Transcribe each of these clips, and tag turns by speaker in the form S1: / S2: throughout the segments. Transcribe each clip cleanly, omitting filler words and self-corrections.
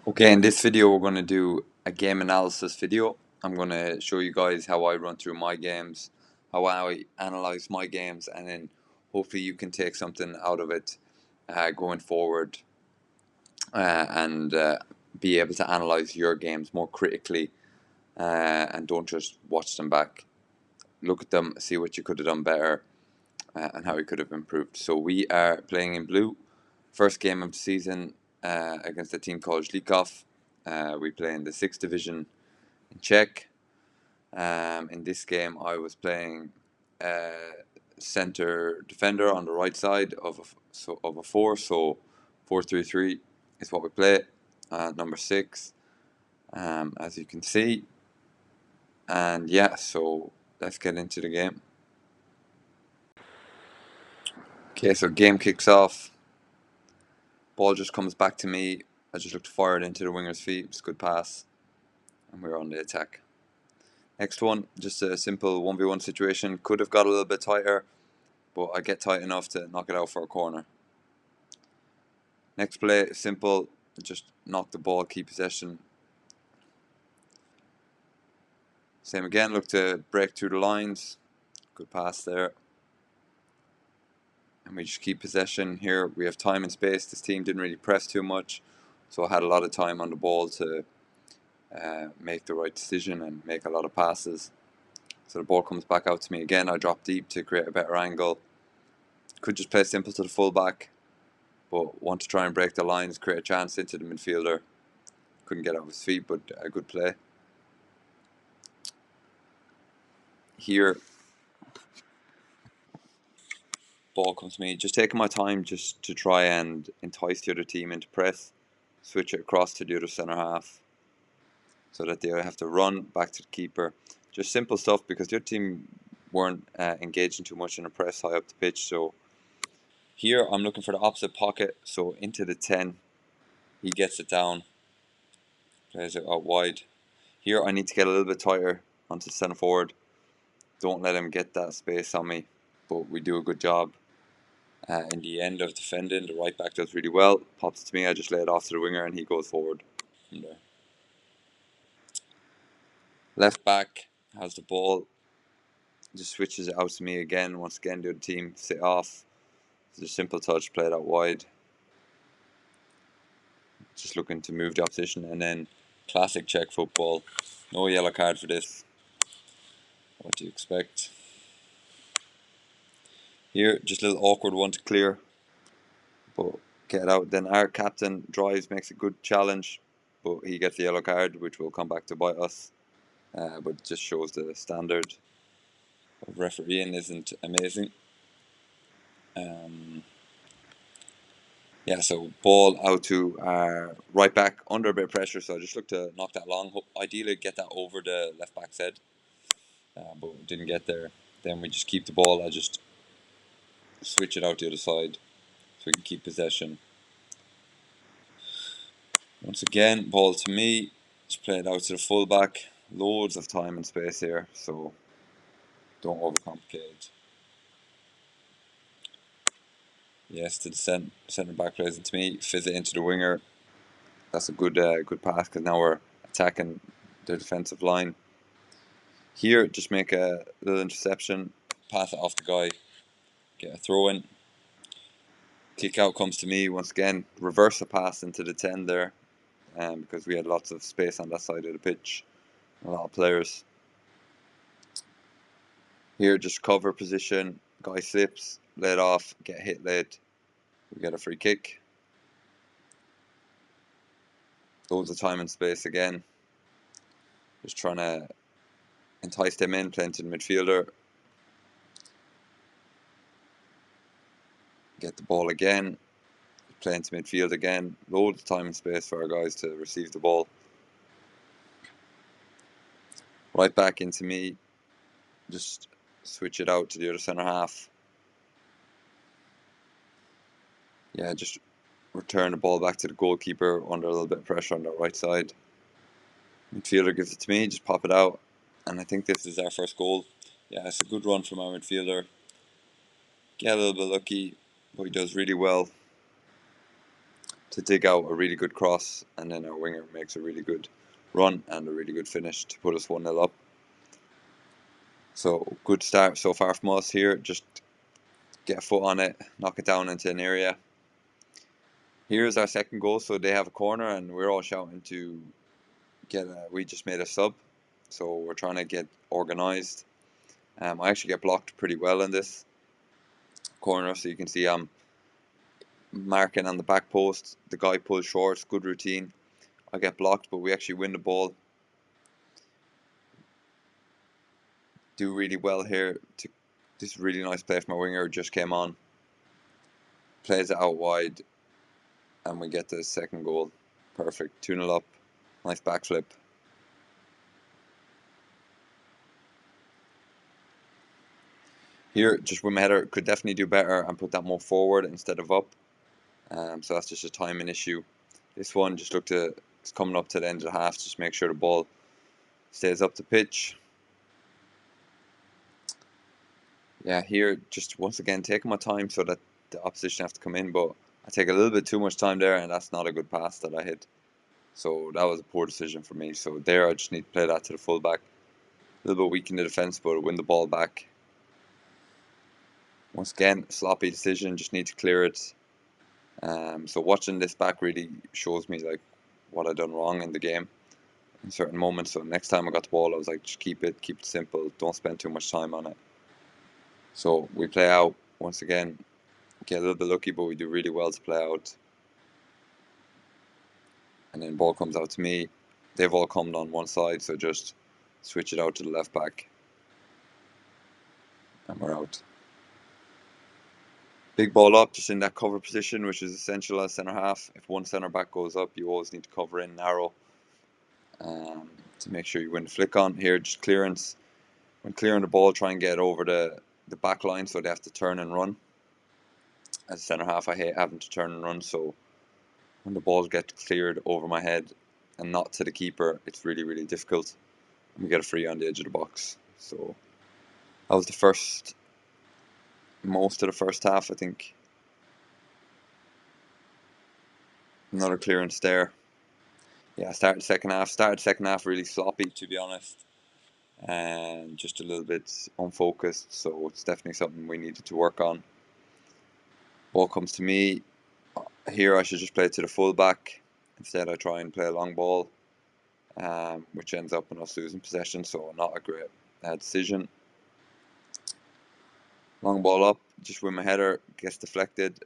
S1: Okay, in this video we're going to do a game analysis video. I'm going to show you guys how I run through my games, how I analyze my games, and then hopefully you can take something out of it going forward and be able to analyze your games more critically and don't just watch them back. Look at them, see what you could have done better and how you could have improved. So we are playing in blue. First game of the season against a team called Zlikov. We play in the 6th division in Czech. In this game, I was playing center defender on the right side of a 4, so 4-3-3 is what we play. Number 6, as you can see. And yeah, so let's get into the game. Okay, so game kicks off. Ball just comes back to me. I just look to fire it into the winger's feet. It's a good pass. And we're on the attack. Next one, just a simple 1v1 situation. Could have got a little bit tighter, but I get tight enough to knock it out for a corner. Next play, simple. Just knock the ball, keep possession. Same again, look to break through the lines. Good pass there. And we just keep possession here. We have time and space. This team didn't really press too much, so I had a lot of time on the ball to make the right decision and make a lot of passes. So the ball comes back out to me again. I drop deep to create a better angle. Could just play simple to the fullback, but want to try and break the lines, create a chance into the midfielder. Couldn't get out of his feet, but a good play. Here, ball comes to me. Just taking my time just to try and entice the other team into press. Switch it across to the other centre half so that they have to run back to the keeper. Just simple stuff because the other team weren't engaging too much in a press high up the pitch. So here I'm looking for the opposite pocket. So into the 10. He gets it down. Plays it out wide. Here I need to get a little bit tighter onto centre forward. Don't let him get that space on me. But we do a good job. In the end of defending, the right back does really well. Pops it to me, I just lay it off to the winger and he goes forward from there. Left back has the ball, just switches it out to me again. Once again, the other team sit off. It's a simple touch, play it out wide. Just looking to move the opposition, and then classic Czech football. No yellow card for this. What do you expect? Here, just a little awkward one to clear, but get it out. Then our captain drives, makes a good challenge, but he gets the yellow card, which will come back to bite us. But just shows the standard of refereeing isn't amazing. Yeah, so ball out to our right back under a bit of pressure, so I just look to knock that long. Ideally, get that over the left back's head, but didn't get there. Then we just keep the ball. I just switch it out the other side so we can keep possession. Once again, ball to me. Just play it out to the fullback. Loads of time and space here, so don't overcomplicate. Yes, to the centre back plays it to me. Fizz it into the winger. That's a good pass because now we're attacking the defensive line. Here, just make a little interception, pass it off the guy, get a throw in. Kick out comes to me once again. Reverse the pass into the 10 there, because we had lots of space on that side of the pitch, a lot of players. Here, just cover position. Guy slips, lay it off, get hit late. We get a free kick. Loads of time and space again. Just trying to entice them in, playing to the midfielder. Get the ball again, playing to midfield again. Loads of time and space for our guys to receive the ball. Right back into me. Just switch it out to the other centre half. Yeah, just return the ball back to the goalkeeper under a little bit of pressure on the right side. Midfielder gives it to me, just pop it out. And I think this is our first goal. Yeah, it's a good run from our midfielder. Get a little bit lucky, but he does really well. to dig out a really good cross, and then our winger makes a really good run and a really good finish to put us 1-0 up. So good start so far from us here. Just get a foot on it, knock it down into an area. Here's our second goal. So they have a corner, and we're all shouting to get. We just made a sub, so we're trying to get organised. I actually get blocked pretty well in this corner, so you can see I'm marking on the back post. The guy pulls short, good routine. I get blocked, but we actually win the ball. Do really well here. This really nice play from my winger, just came on. Plays it out wide, and we get the second goal. Perfect. 2-0 up. Nice backflip. Here, just with my header, could definitely do better and put that more forward instead of up. So that's just a timing issue. This one just it's coming up to the end of the half. Just make sure the ball stays up the pitch. Yeah, here, just once again, taking my time so that the opposition have to come in, but I take a little bit too much time there, and that's not a good pass that I hit. So that was a poor decision for me. So there, I just need to play that to the fullback. A little bit weak in the defence, but win the ball back. Once again, sloppy decision, just need to clear it. So watching this back really shows me like what I've done wrong in the game in certain moments. So next time I got the ball, I was like, just keep it simple. Don't spend too much time on it. So we play out once again, get a little bit lucky, but we do really well to play out. And then ball comes out to me. They've all come on one side, so just switch it out to the left back. And we're out. Big ball up, just in that cover position, which is essential as centre half. If one centre back goes up, you always need to cover in narrow to make sure you win the flick on. Here, just clearance. When clearing the ball, try and get over the back line so they have to turn and run. As a centre half, I hate having to turn and run, so when the ball gets cleared over my head and not to the keeper, it's really, really difficult. And we get a free on the edge of the box. So that was most of the first half, I think. Another clearance there. Yeah, started second half really sloppy, to be honest, and just a little bit unfocused. So it's definitely something we needed to work on. Ball comes to me. Here I should just play it to the full back. Instead, I try and play a long ball, which ends up in us losing possession. So not a great decision. Long ball up, just with my header, gets deflected.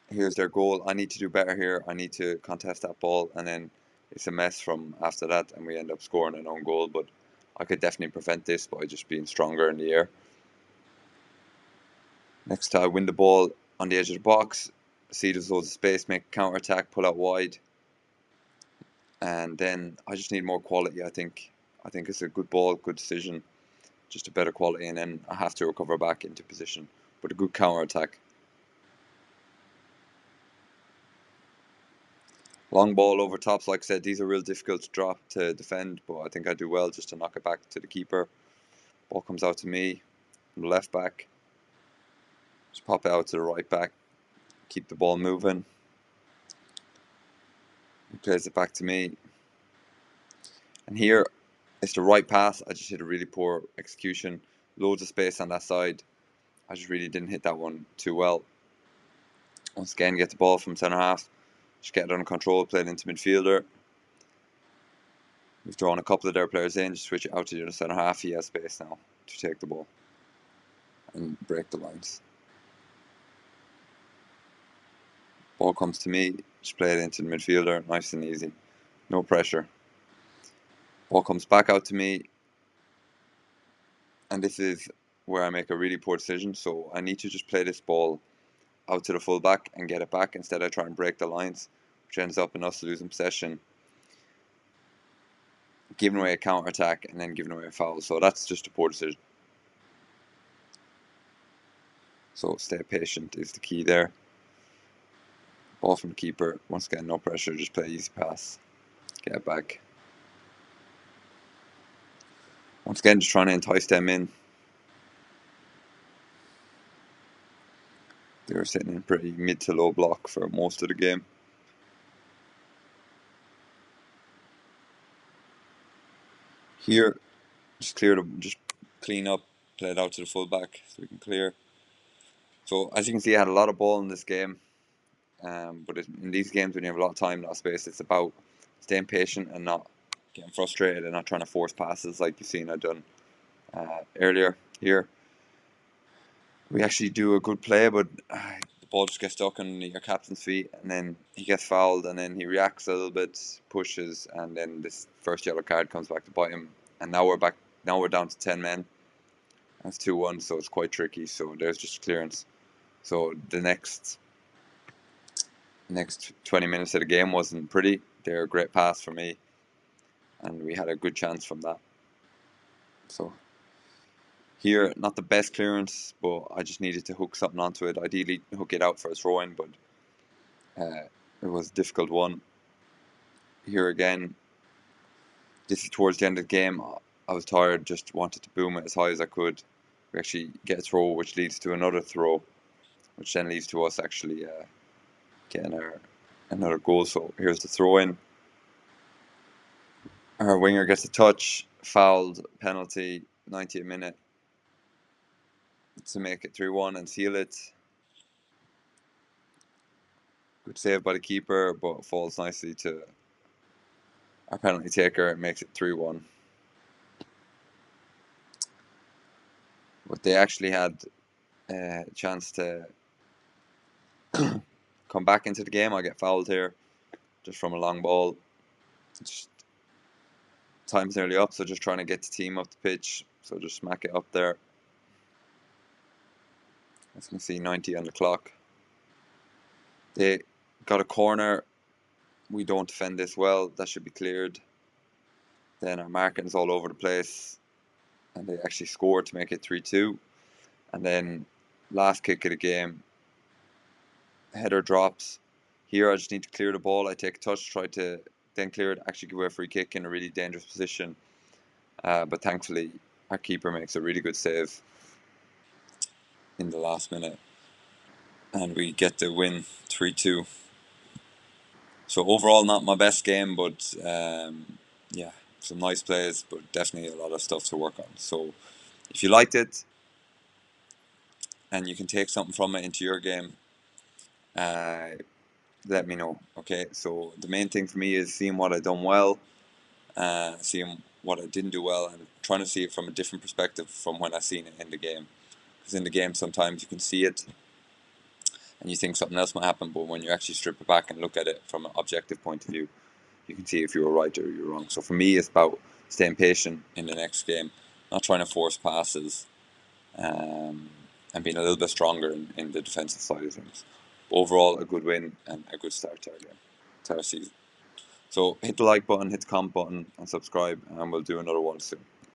S1: Here's their goal. I need to do better here. I need to contest that ball, and then it's a mess from after that, and we end up scoring an own goal. But I could definitely prevent this by just being stronger in the air. Next, I win the ball on the edge of the box, see there's loads of space, make a counter attack, pull out wide, and then I just need more quality. I think it's a good ball, good decision, just a better quality, and then I have to recover back into position. But a good counter attack. Long ball over tops, like I said, these are real difficult to drop to defend, but I think I do well just to knock it back to the keeper. Ball comes out to me from the left back. Just pop it out to the right back. Keep the ball moving. He plays it back to me. And here, it's the right pass. I just hit a really poor execution. Loads of space on that side. I just really didn't hit that one too well. Once again, get the ball from centre half. Just get it under control, play it into midfielder. We've drawn a couple of their players in, just switch it out to the centre half. He has space now to take the ball and break the lines. Ball comes to me, just play it into the midfielder, nice and easy. No pressure. Ball comes back out to me, and this is where I make a really poor decision. So I need to just play this ball out to the full back and get it back. Instead, I try and break the lines, which ends up in us losing possession, giving away a counter attack, and then giving away a foul. So that's just a poor decision. So stay patient is the key there. Ball from the keeper. Once again, no pressure, just play easy pass. Get it back. Once again, just trying to entice them in. They were sitting in pretty mid to low block for most of the game. Here, just clean up, play it out to the fullback so we can clear. So as you can see, I had a lot of ball in this game. But in these games, when you have a lot of time, a lot of space, it's about staying patient and not getting frustrated and not trying to force passes like you've seen I've done earlier here. We actually do a good play, but the ball just gets stuck on your captain's feet, and then he gets fouled, and then he reacts a little bit, pushes, and then this first yellow card comes back to bite him. And now we're back. Now we're down to 10 men. That's 2-1, so it's quite tricky. So there's just clearance. So the next 20 minutes of the game wasn't pretty. They're a great pass for me, and we had a good chance from that. So here, not the best clearance, but I just needed to hook something onto it. Ideally, hook it out for a throw-in, but it was a difficult one. Here again, this is towards the end of the game. I was tired, just wanted to boom it as high as I could. We actually get a throw, which leads to another throw, which then leads to us actually getting another goal. So here's the throw-in. Our winger gets a touch, fouled, penalty, 90th minute to make it 3-1 and seal it. Good save by the keeper, but falls nicely to our penalty taker. It makes it 3-1. But they actually had a chance to come back into the game. I get fouled here just from a long ball. Just, time's nearly up, so just trying to get the team up the pitch. So just smack it up there. As you can see, 90 on the clock. They got a corner. We don't defend this well. That should be cleared. Then our marking's all over the place. And they actually scored to make it 3-2. And then last kick of the game, header drops. Here I just need to clear the ball. I take a touch, try to then clear it, actually give away a free kick in a really dangerous position. But thankfully, our keeper makes a really good save in the last minute. And we get the win 3-2. So overall, not my best game, but yeah, some nice plays, but definitely a lot of stuff to work on. So if you liked it and you can take something from it into your game, let me know. Okay, so the main thing for me is seeing what I done well, seeing what I didn't do well, and trying to see it from a different perspective from when I seen it in the game. Because in the game, sometimes you can see it and you think something else might happen, but when you actually strip it back and look at it from an objective point of view, you can see if you were right or you were wrong. So for me, it's about staying patient in the next game, not trying to force passes, and being a little bit stronger in the defensive side of things. Overall, a good win and a good start to our game, to our season. So hit the like button, hit the comment button, and subscribe, and we'll do another one soon.